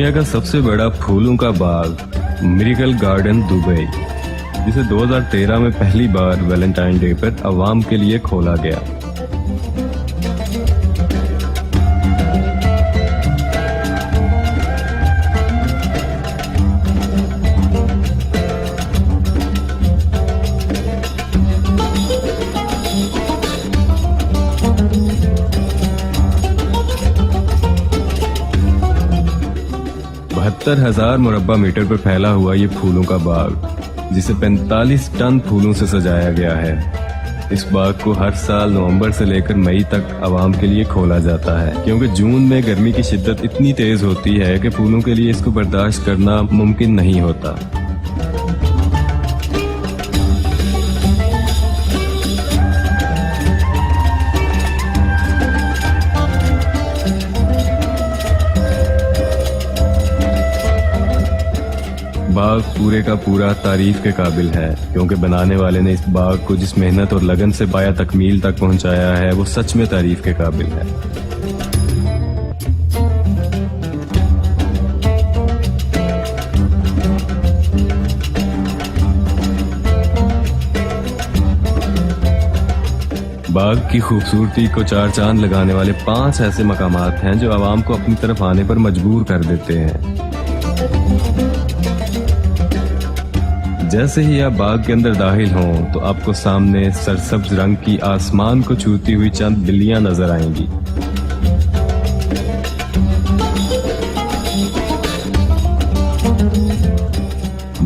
दुनिया का सबसे बड़ा फूलों का बाग मिरेकल गार्डन दुबई, जिसे 2013 में पहली बार वैलेंटाइन डे पर आवाम के लिए खोला गया। हजार मुरब्बा मीटर पर फैला हुआ ये फूलों का बाग, जिसे 45 टन फूलों से सजाया गया है। इस बाग को हर साल नवंबर से लेकर मई तक आवाम के लिए खोला जाता है, क्योंकि जून में गर्मी की शिद्दत इतनी तेज होती है कि फूलों के लिए इसको बर्दाश्त करना मुमकिन नहीं होता। बाग पूरे का पूरा तारीफ के काबिल है, क्योंकि बनाने वाले ने इस बाग को जिस मेहनत और लगन से बाया तकमील तक पहुंचाया है वो सच में तारीफ के काबिल है। बाग की खूबसूरती को चार चांद लगाने वाले 5 ऐसे मकामात हैं जो आवाम को अपनी तरफ आने पर मजबूर कर देते हैं। जैसे ही आप बाग के अंदर दाखिल हों तो आपको सामने सरसब्ज रंग की आसमान को छूती हुई चंद बिल्लियां नजर आएंगी।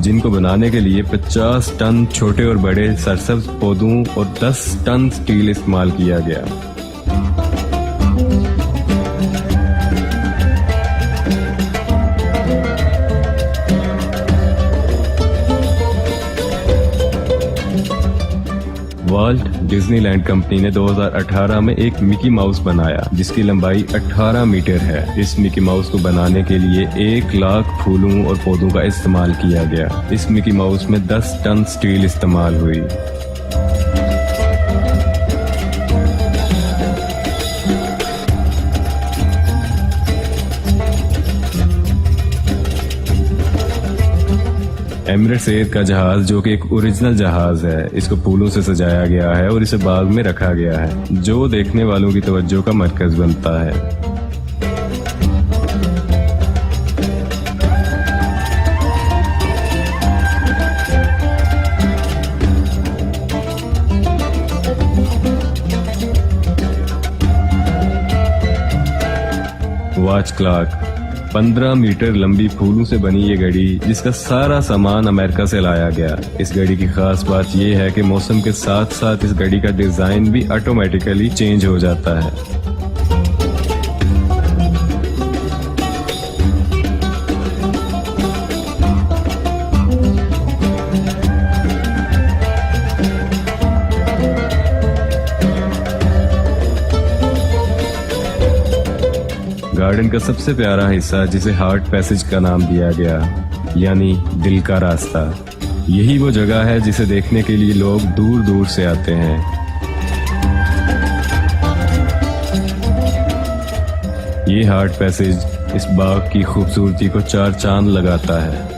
जिनको बनाने के लिए 50 टन छोटे और बड़े सरसब्ज पौधों और 10 टन स्टील इस्तेमाल किया गया। वाल्ट डिज्नीलैंड कंपनी ने 2018 में एक मिकी माउस बनाया, जिसकी लंबाई 18 मीटर है। इस मिकी माउस को बनाने के लिए 1 लाख फूलों और पौधों का इस्तेमाल किया गया। इस मिकी माउस में 10 टन स्टील इस्तेमाल हुई। एमिरेट्स एयर का जहाज, जो कि एक ओरिजिनल जहाज है, इसको फूलों से सजाया गया है और इसे बाग में रखा गया है, जो देखने वालों की तवज्जो का मरकज बनता है। वॉच क्लॉक 15 मीटर लंबी फूलों से बनी ये घड़ी, जिसका सारा सामान अमेरिका से लाया गया। इस घड़ी की खास बात यह है कि मौसम के साथ साथ इस घड़ी का डिजाइन भी ऑटोमेटिकली चेंज हो जाता है। गार्डन का सबसे प्यारा हिस्सा, जिसे हार्ट पैसेज का नाम दिया गया, यानी दिल का रास्ता, यही वो जगह है जिसे देखने के लिए लोग दूर दूर से आते हैं। ये हार्ट पैसेज इस बाग की खूबसूरती को चार चांद लगाता है।